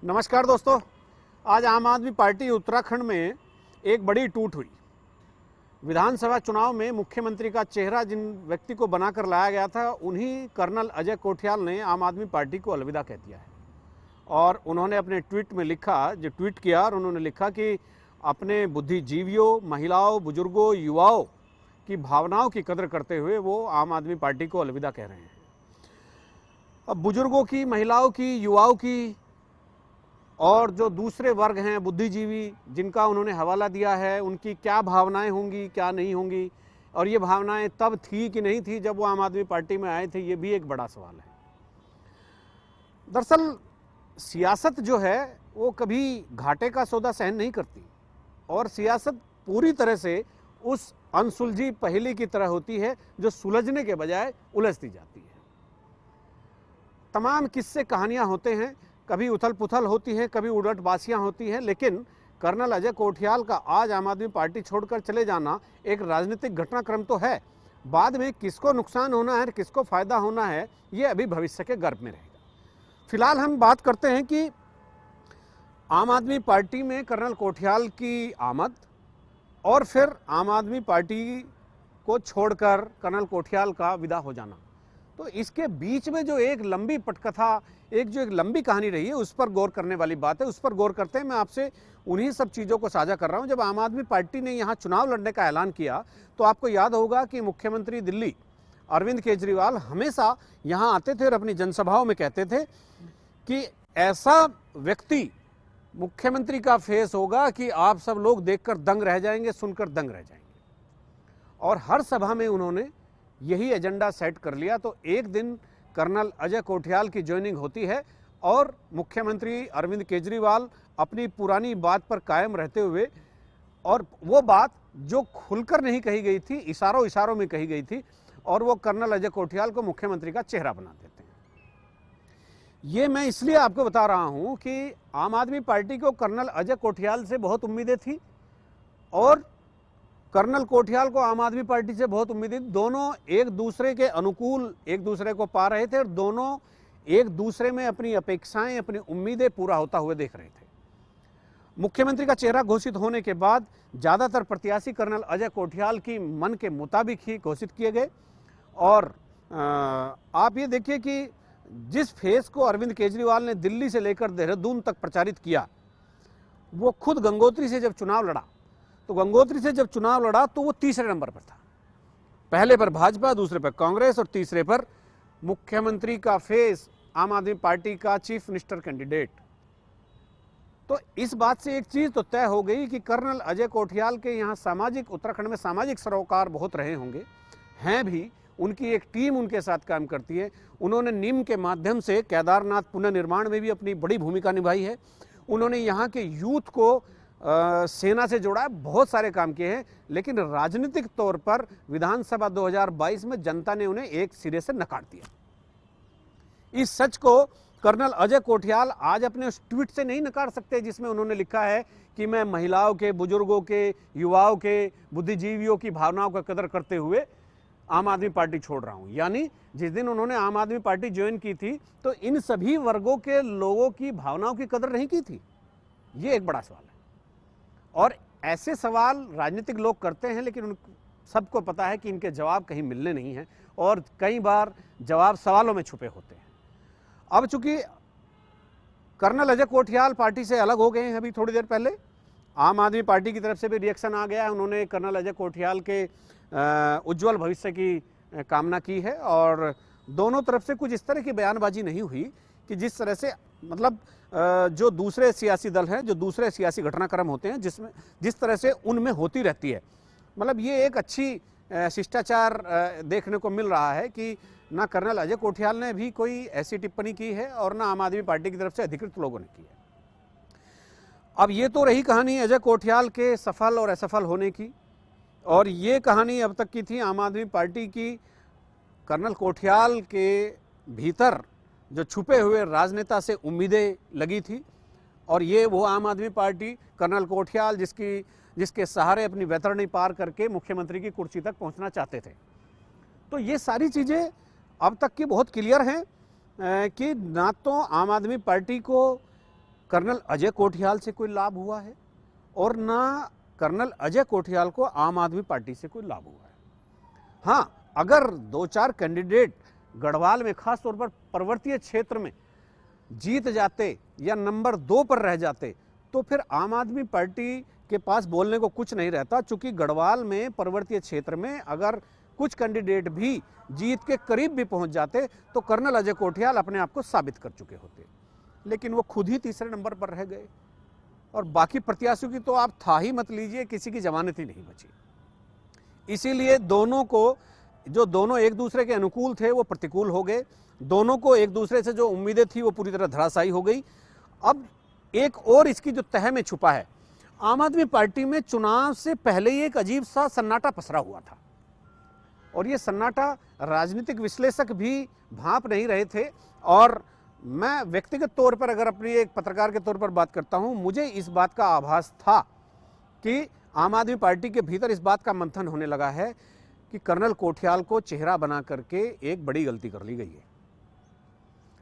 नमस्कार दोस्तों, आज आम आदमी पार्टी उत्तराखंड में एक बड़ी टूट हुई। विधानसभा चुनाव में मुख्यमंत्री का चेहरा जिन व्यक्ति को बनाकर लाया गया था, उन्हीं कर्नल अजय कोठियाल ने आम आदमी पार्टी को अलविदा कह दिया है। और उन्होंने अपने ट्वीट में लिखा, जो ट्वीट किया और उन्होंने लिखा कि अपने बुद्धिजीवियों, महिलाओं, बुजुर्गों, युवाओं की भावनाओं की कदर करते हुए वो आम आदमी पार्टी को अलविदा कह रहे हैं। अब बुजुर्गों की, महिलाओं की, युवाओं की और जो दूसरे वर्ग हैं बुद्धिजीवी जिनका उन्होंने हवाला दिया है, उनकी क्या भावनाएं होंगी, क्या नहीं होंगी, और ये भावनाएं तब थी कि नहीं थी जब वो आम आदमी पार्टी में आए थे, ये भी एक बड़ा सवाल है। दरअसल सियासत जो है वो कभी घाटे का सौदा सहन नहीं करती, और सियासत पूरी तरह से उस अनसुलझी पहेली की तरह होती है जो सुलझने के बजाय उलझती जाती है। तमाम किस्से कहानियां होते हैं, कभी उथल पुथल होती है, कभी उलटबासियां होती हैं, लेकिन कर्नल अजय कोठियाल का आज आम आदमी पार्टी छोड़कर चले जाना एक राजनीतिक घटनाक्रम तो है। बाद में किसको नुकसान होना है, किसको फायदा होना है, ये अभी भविष्य के गर्भ में रहेगा। फिलहाल हम बात करते हैं कि आम आदमी पार्टी में कर्नल कोठियाल की आमद और फिर आम आदमी पार्टी को छोड़कर कर्नल कोठियाल का विदा हो जाना। तो इसके बीच में जो एक लंबी पटकथा, एक लंबी कहानी रही है, उस पर गौर करने वाली बात है। उस पर गौर करते हैं मैं आपसे उन्हीं सब चीज़ों को साझा कर रहा हूं। जब आम आदमी पार्टी ने यहाँ चुनाव लड़ने का ऐलान किया तो आपको याद होगा कि मुख्यमंत्री दिल्ली अरविंद केजरीवाल हमेशा यहाँ आते थे और अपनी जनसभाओं में कहते थे कि ऐसा व्यक्ति मुख्यमंत्री का फेस होगा कि आप सब लोग देखकर दंग रह जाएंगे, सुनकर दंग रह जाएंगे। और हर सभा में उन्होंने यही एजेंडा सेट कर लिया। तो एक दिन कर्नल अजय कोठियाल की ज्वाइनिंग होती है और मुख्यमंत्री अरविंद केजरीवाल अपनी पुरानी बात पर कायम रहते हुए, और वो बात जो खुलकर नहीं कही गई थी, इशारों इशारों में कही गई थी, और वो कर्नल अजय कोठियाल को मुख्यमंत्री का चेहरा बना देते हैं। ये मैं इसलिए आपको बता रहा हूं कि आम आदमी पार्टी को कर्नल अजय कोठियाल से बहुत उम्मीदें थी और कर्नल कोठियाल को आम आदमी पार्टी से बहुत उम्मीदें। दोनों एक दूसरे के अनुकूल एक दूसरे को पा रहे थे और दोनों एक दूसरे में अपनी अपेक्षाएं, अपनी उम्मीदें पूरा होता हुए देख रहे थे। मुख्यमंत्री का चेहरा घोषित होने के बाद ज़्यादातर प्रत्याशी कर्नल अजय कोठियाल की मन के मुताबिक ही घोषित किए गए। और आप ये देखिए कि जिस फेस को अरविंद केजरीवाल ने दिल्ली से लेकर देहरादून तक प्रचारित किया, वो खुद गंगोत्री से जब चुनाव लड़ा तो वो तीसरे नंबर पर था। पहले पर भाजपा, दूसरे पर कांग्रेस और तीसरे पर मुख्यमंत्री का फेस, आम आदमी पार्टी का चीफ मिनिस्टर कैंडिडेट। तो इस बात से एक चीज तो तय हो गई कि कर्नल अजय कोठियाल के यहाँ उत्तराखंड में सामाजिक सरोकार बहुत रहे होंगे, हैं भी। उनकी एक टीम उनके साथ काम करती है। उन्होंने नीम के माध्यम से केदारनाथ पुनर्निर्माण में भी अपनी बड़ी भूमिका निभाई है। उन्होंने यहाँ के यूथ को सेना से जोड़ा, बहुत सारे काम किए हैं। लेकिन राजनीतिक तौर पर विधानसभा 2022 में जनता ने उन्हें एक सिरे से नकार दिया। इस सच को कर्नल अजय कोठियाल आज अपने उस ट्वीट से नहीं नकार सकते जिसमें उन्होंने लिखा है कि मैं महिलाओं के, बुजुर्गों के, युवाओं के, बुद्धिजीवियों की भावनाओं का कदर करते हुए आम आदमी पार्टी छोड़ रहा हूं। यानी जिस दिन उन्होंने आम आदमी पार्टी ज्वाइन की थी तो इन सभी वर्गों के लोगों की भावनाओं की कदर नहीं की थी। ये एक बड़ा सवाल है, और ऐसे सवाल राजनीतिक लोग करते हैं, लेकिन उन सबको पता है कि इनके जवाब कहीं मिलने नहीं हैं, और कई बार जवाब सवालों में छुपे होते हैं। अब चूंकि कर्नल अजय कोठियाल पार्टी से अलग हो गए हैं, अभी थोड़ी देर पहले आम आदमी पार्टी की तरफ से भी रिएक्शन आ गया है। उन्होंने कर्नल अजय कोठियाल के उज्जवल भविष्य की कामना की है, और दोनों तरफ से कुछ इस तरह की बयानबाजी नहीं हुई कि जिस तरह से, मतलब जो दूसरे सियासी दल हैं, जो दूसरे सियासी घटनाक्रम होते हैं, जिस तरह से उनमें होती रहती है। मतलब ये एक अच्छी शिष्टाचार देखने को मिल रहा है कि ना कर्नल अजय कोठियाल ने भी कोई ऐसी टिप्पणी की है और ना आम आदमी पार्टी की तरफ से अधिकृत लोगों ने की है। अब ये तो रही कहानी अजय कोठियाल के सफल और असफल होने की, और ये कहानी अब तक की थी आम आदमी पार्टी की कर्नल कोठियाल के भीतर जो छुपे हुए राजनेता से उम्मीदें लगी थी। और ये वो आम आदमी पार्टी, कर्नल कोठियाल जिसके सहारे अपनी वैतरणी पार करके मुख्यमंत्री की कुर्सी तक पहुंचना चाहते थे। तो ये सारी चीज़ें अब तक की बहुत क्लियर हैं कि ना तो आम आदमी पार्टी को कर्नल अजय कोठियाल से कोई लाभ हुआ है और ना कर्नल अजय कोठियाल को आम आदमी पार्टी से कोई लाभ हुआ है। हाँ, अगर 2-4 कैंडिडेट गढ़वाल में, खास तौर पर पर्वतीय क्षेत्र में जीत जाते या नंबर 2 पर रह जाते तो फिर आम आदमी पार्टी के पास बोलने को कुछ नहीं रहता, चूंकि गढ़वाल में, पर्वतीय क्षेत्र में अगर कुछ कैंडिडेट भी जीत के करीब भी पहुंच जाते तो कर्नल अजय कोठियाल अपने आप को साबित कर चुके होते। लेकिन वो खुद ही तीसरे नंबर पर रह गए और बाकी प्रत्याशियों की तो आप था ही मत लीजिए, किसी की जमानत ही नहीं बची। इसीलिए दोनों को, जो दोनों एक दूसरे के अनुकूल थे वो प्रतिकूल हो गए, दोनों को एक दूसरे से जो उम्मीदें थी वो पूरी तरह धराशायी हो गई। अब एक और इसकी जो तह में छुपा है, आम आदमी पार्टी में चुनाव से पहले ही एक अजीब सा सन्नाटा पसरा हुआ था और ये सन्नाटा राजनीतिक विश्लेषक भी भांप नहीं रहे थे। और मैं व्यक्तिगत तौर पर अगर अपनी एक पत्रकार के तौर पर बात करता हूं, मुझे इस बात का आभास था कि आम आदमी पार्टी के भीतर इस बात का मंथन होने लगा है कि कर्नल कोठियाल को चेहरा बना करके एक बड़ी गलती कर ली गई है।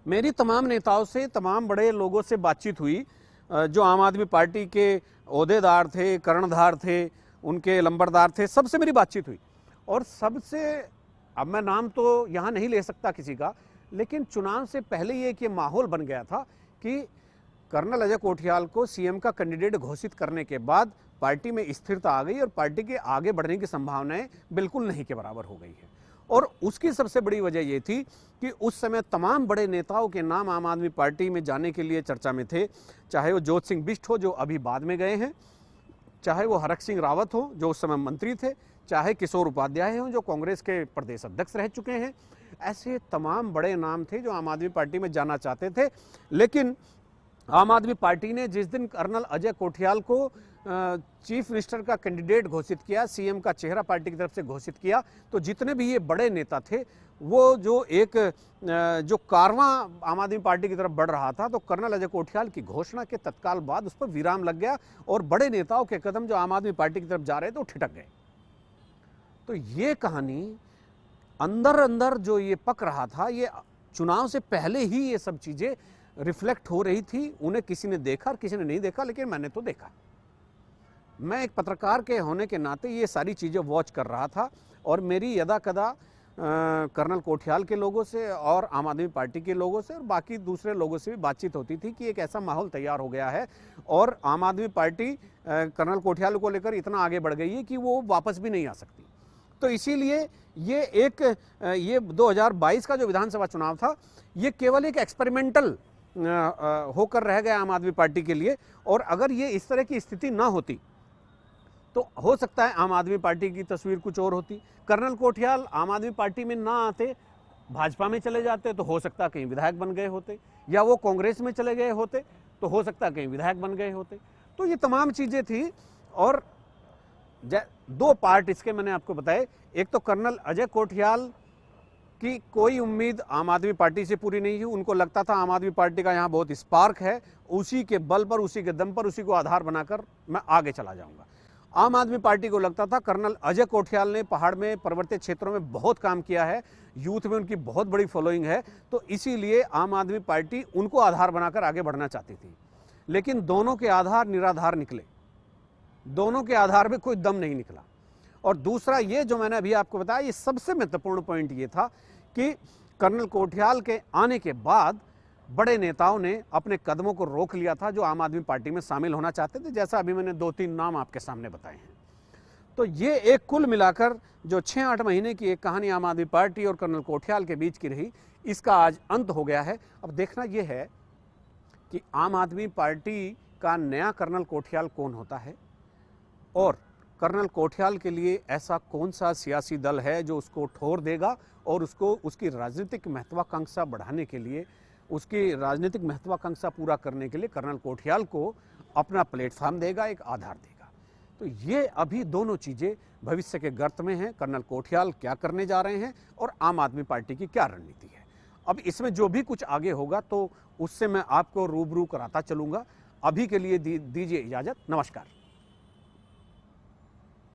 मेरी तमाम नेताओं से, तमाम बड़े लोगों से बातचीत हुई जो आम आदमी पार्टी के ओहदेदार थे, कर्णधार थे, उनके लंबरदार थे, सबसे मेरी बातचीत हुई और सबसे, अब मैं नाम तो यहाँ नहीं ले सकता किसी का, लेकिन चुनाव से पहले ही एक ये माहौल बन गया था कि कर्नल अजय कोठियाल को सीएम का कैंडिडेट घोषित करने के बाद पार्टी में स्थिरता आ गई और पार्टी के आगे बढ़ने की संभावनाएं बिल्कुल नहीं के बराबर हो गई है। और उसकी सबसे बड़ी वजह ये थी कि उस समय तमाम बड़े नेताओं के नाम आम आदमी पार्टी में जाने के लिए चर्चा में थे, चाहे वो जोत सिंह बिष्ट हो जो अभी बाद में गए हैं, चाहे वो हरक सिंह रावत हो जो उस समय मंत्री थे, चाहे किशोर उपाध्याय हों जो कांग्रेस के प्रदेश अध्यक्ष रह चुके हैं। ऐसे तमाम बड़े नाम थे जो आम आदमी पार्टी में जाना चाहते थे। लेकिन आम आदमी पार्टी ने जिस दिन कर्नल अजय कोठियाल को चीफ मिनिस्टर का कैंडिडेट घोषित किया, सीएम का चेहरा पार्टी की तरफ से घोषित किया, तो जितने भी ये बड़े नेता थे वो जो कारवां आम आदमी पार्टी की तरफ बढ़ रहा था, तो कर्नल अजय कोठियाल की घोषणा के तत्काल बाद उस पर विराम लग गया और बड़े नेताओं के कदम जो आम आदमी पार्टी की तरफ जा रहे थे वो ठिठक गए। तो ये कहानी अंदर अंदर जो ये पक रहा था, ये चुनाव से पहले ही ये सब चीजें रिफ्लेक्ट हो रही थी। उन्हें किसी ने देखा और किसी ने नहीं देखा, लेकिन मैंने तो देखा। मैं एक पत्रकार के होने के नाते ये सारी चीजें वॉच कर रहा था और मेरी यदा कदा कर्नल कोठियाल के लोगों से और आम आदमी पार्टी के लोगों से और बाकी दूसरे लोगों से भी बातचीत होती थी कि एक ऐसा माहौल तैयार हो गया है और आम आदमी पार्टी कर्नल कोठियाल को लेकर इतना आगे बढ़ गई है कि वो वापस भी नहीं आ सकती। तो इसीलिए ये 2022 का जो विधानसभा चुनाव था, ये केवल एक एक्सपेरिमेंटल होकर रह गया आम आदमी पार्टी के लिए। और अगर ये इस तरह की स्थिति ना होती तो हो सकता है आम आदमी पार्टी की तस्वीर कुछ और होती। कर्नल कोठियाल आम आदमी पार्टी में ना आते, भाजपा में चले जाते, तो हो सकता कहीं विधायक बन गए होते, या वो कांग्रेस में चले गए होते तो हो सकता कहीं विधायक बन गए होते। तो ये तमाम चीजें थी और 2 पार्ट इसके मैंने आपको बताए। एक तो कर्नल अजय कोठियाल की कोई उम्मीद आम आदमी पार्टी से पूरी नहीं हुई। उनको लगता था आम आदमी पार्टी का यहाँ बहुत स्पार्क है, उसी के बल पर, उसी के दम पर, उसी को आधार बनाकर मैं आगे चला जाऊंगा। आम आदमी पार्टी को लगता था कर्नल अजय कोठियाल ने पहाड़ में, पर्वतीय क्षेत्रों में बहुत काम किया है, यूथ में उनकी बहुत बड़ी फॉलोइंग है, तो इसीलिए आम आदमी पार्टी उनको आधार बनाकर आगे बढ़ना चाहती थी। लेकिन दोनों के आधार निराधार निकले, दोनों के आधार में कोई दम नहीं निकला। और दूसरा ये जो मैंने अभी आपको बताया, ये सबसे महत्वपूर्ण पॉइंट ये था कि कर्नल कोठियाल के आने के बाद बड़े नेताओं ने अपने कदमों को रोक लिया था जो आम आदमी पार्टी में शामिल होना चाहते थे, जैसा अभी मैंने 2-3 नाम आपके सामने बताए हैं। तो ये एक कुल मिलाकर जो 6-8 महीने की एक कहानी आम आदमी पार्टी और कर्नल कोठियाल के बीच की रही, इसका आज अंत हो गया है। अब देखना यह है कि आम आदमी पार्टी का नया कर्नल कोठियाल कौन होता है और कर्नल कोठियाल के लिए ऐसा कौन सा सियासी दल है जो उसको ठोर देगा और उसको उसकी राजनीतिक महत्वाकांक्षा बढ़ाने के लिए, उसकी राजनीतिक महत्वाकांक्षा पूरा करने के लिए कर्नल कोठियाल को अपना प्लेटफॉर्म देगा, एक आधार देगा। तो ये अभी दोनों चीज़ें भविष्य के गर्त में हैं। कर्नल कोठियाल क्या करने जा रहे हैं और आम आदमी पार्टी की क्या रणनीति है। अब इसमें जो भी कुछ आगे होगा तो उससे मैं आपको रूबरू कराता चलूँगा। अभी के लिए दीजिए इजाज़त। नमस्कार।